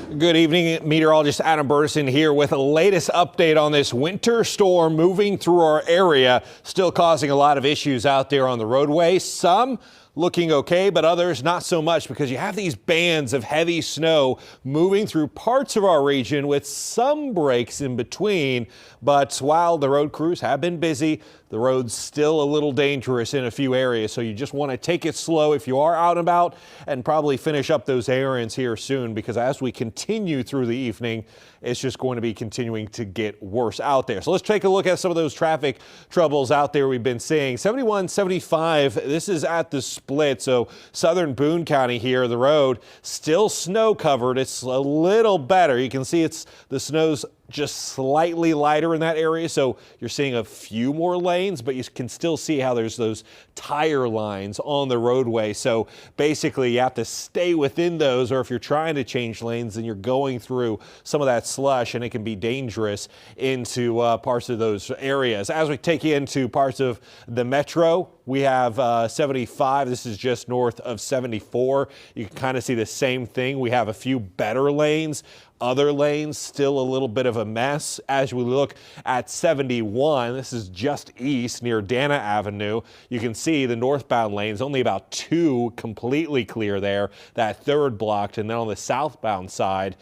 Good evening, meteorologist Adam Burnison here with the latest update on this winter storm moving through our area, still causing a lot of issues out there on the roadway. Some looking okay, but others not so much because you have these bands of heavy snow moving through parts of our region with some breaks in between. But while the road crews have been busy, the road's still a little dangerous in a few areas, so you just want to take it slow if you are out and about and probably finish up those errands here soon, because as we continue through the evening, it's just going to be continuing to get worse out there. So let's take a look at some of those traffic troubles out there we've been seeing. 71, 75, this is at the split, so southern Boone County here, the road still snow covered. It's a little better. You can see the snow's just slightly lighter in that area, so you're seeing a few more lanes, but you can still see how there's those tire lines on the roadway. So basically you have to stay within those, or if you're trying to change lanes, then you're going through some of that slush and it can be dangerous into parts of those areas. As we take you into parts of the metro, we have 75. This is just north of 74. You can kind of see the same thing. We have a few better lanes. Other lanes still a little bit of a mess. As we look at 71, this is just east near Dana Avenue. You can see the northbound lanes, only about 2 completely clear there. That third blocked, and then on the southbound side,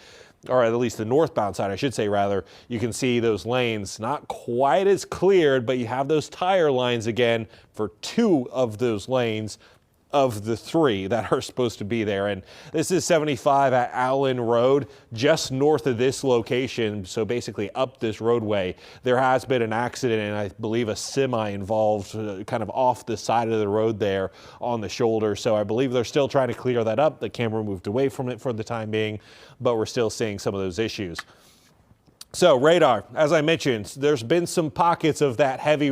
or at least the northbound side, I should say rather, you can see those lanes not quite as cleared, but you have those tire lines again for 2 of those lanes of the 3 that are supposed to be there. And this is 75 at Allen Road, just north of this location. So basically up this roadway, there has been an accident, and I believe a semi involved kind of off the side of the road there on the shoulder. So I believe they're still trying to clear that up. The camera moved away from it for the time being, but we're still seeing some of those issues. So radar, as I mentioned, there's been some pockets of that heavy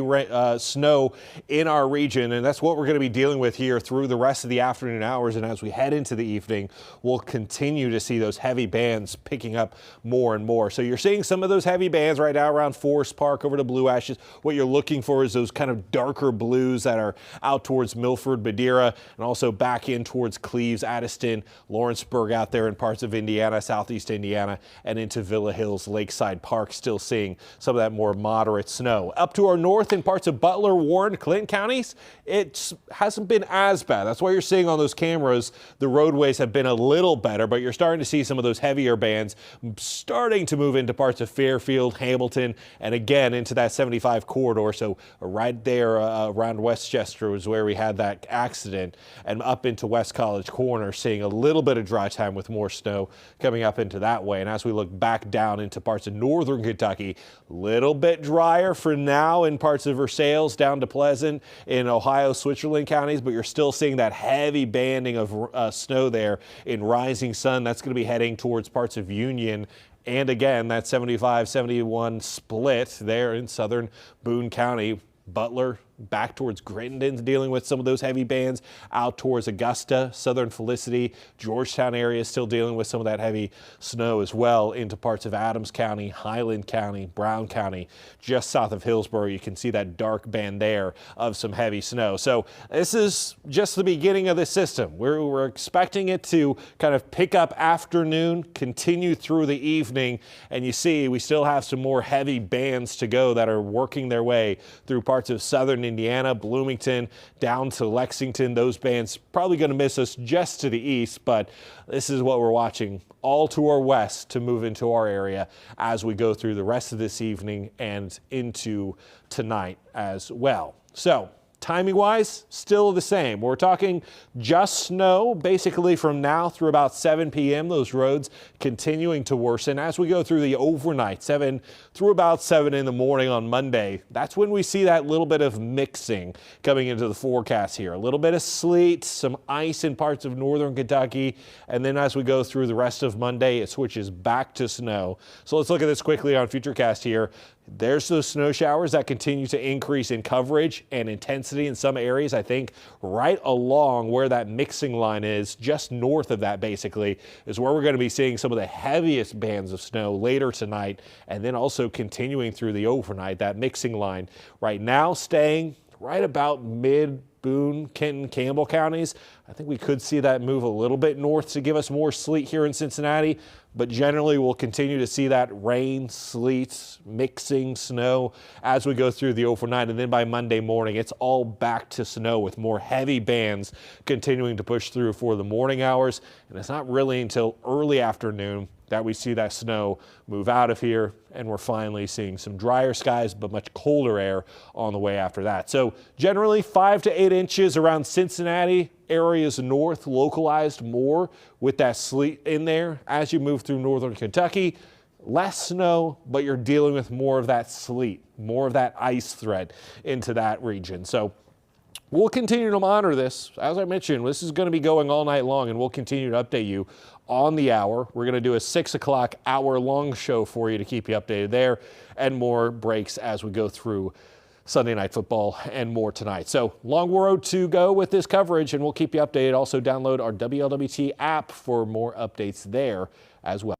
snow in our region, and that's what we're going to be dealing with here through the rest of the afternoon hours. And as we head into the evening, we'll continue to see those heavy bands picking up more and more. So you're seeing some of those heavy bands right now around Forest Park over to Blue Ashes. What you're looking for is those kind of darker blues that are out towards Milford, Madeira, and also back in towards Cleves, Addiston, Lawrenceburg out there in parts of Indiana, southeast Indiana, and into Villa Hills, Lakeside Park, still seeing some of that more moderate snow. Up to our north in parts of Butler, Warren, Clinton counties, it hasn't been as bad. That's why you're seeing on those cameras the roadways have been a little better, but you're starting to see some of those heavier bands starting to move into parts of Fairfield, Hamilton, and again into that 75 corridor. So right there around Westchester was where we had that accident, and up into West College Corner, seeing a little bit of dry time with more snow coming up into that way. And as we look back down into parts of northern Kentucky, a little bit drier for now in parts of Versailles down to Pleasant in Ohio, Switzerland counties, but you're still seeing that heavy banding of snow there in Rising Sun. That's going to be heading towards parts of Union. And again, that 75-71 split there in southern Boone County. Butler back towards Crittenden, dealing with some of those heavy bands out towards Augusta, Southern Felicity, Georgetown area still dealing with some of that heavy snow as well into parts of Adams County, Highland County, Brown County, just south of Hillsborough. You can see that dark band there of some heavy snow. So this is just the beginning of the system. We're expecting it to kind of pick up afternoon, continue through the evening, and you see we still have some more heavy bands to go that are working their way through parts of southern Indiana, Bloomington, down to Lexington. Those bands probably going to miss us just to the east, but this is what we're watching all to our west to move into our area as we go through the rest of this evening and into tonight as well. So timing wise, still the same. We're talking just snow basically from now through about 7 p.m. Those roads continuing to worsen as we go through the overnight, 7 through about 7 in the morning on Monday. That's when we see that little bit of mixing coming into the forecast here. A little bit of sleet, some ice in parts of northern Kentucky, and then as we go through the rest of Monday, it switches back to snow. So let's look at this quickly on Futurecast here. There's those snow showers that continue to increase in coverage and intensity in some areas. I think right along where that mixing line is, just north of that basically, is where we're going to be seeing some of the heaviest bands of snow later tonight, and then also continuing through the overnight. That mixing line right now staying right about mid Boone, Kenton, Campbell counties. I think we could see that move a little bit north to give us more sleet here in Cincinnati, but generally we'll continue to see that rain, sleet, mixing snow as we go through the overnight. And then by Monday morning, it's all back to snow with more heavy bands continuing to push through for the morning hours. And it's not really until early afternoon that we see that snow move out of here, and we're finally seeing some drier skies, but much colder air on the way after that. So generally 5 to 8 inches around Cincinnati, areas north, localized more with that sleet in there. As you move through northern Kentucky, less snow, but you're dealing with more of that sleet, more of that ice threat into that region. So we'll continue to monitor this. As I mentioned, this is going to be going all night long, and we'll continue to update you on the hour. We're going to do a 6 o'clock hour-long show for you to keep you updated there, and more breaks as we go through Sunday Night Football and more tonight. So long road to go with this coverage, and we'll keep you updated. Also download our WLWT app for more updates there as well.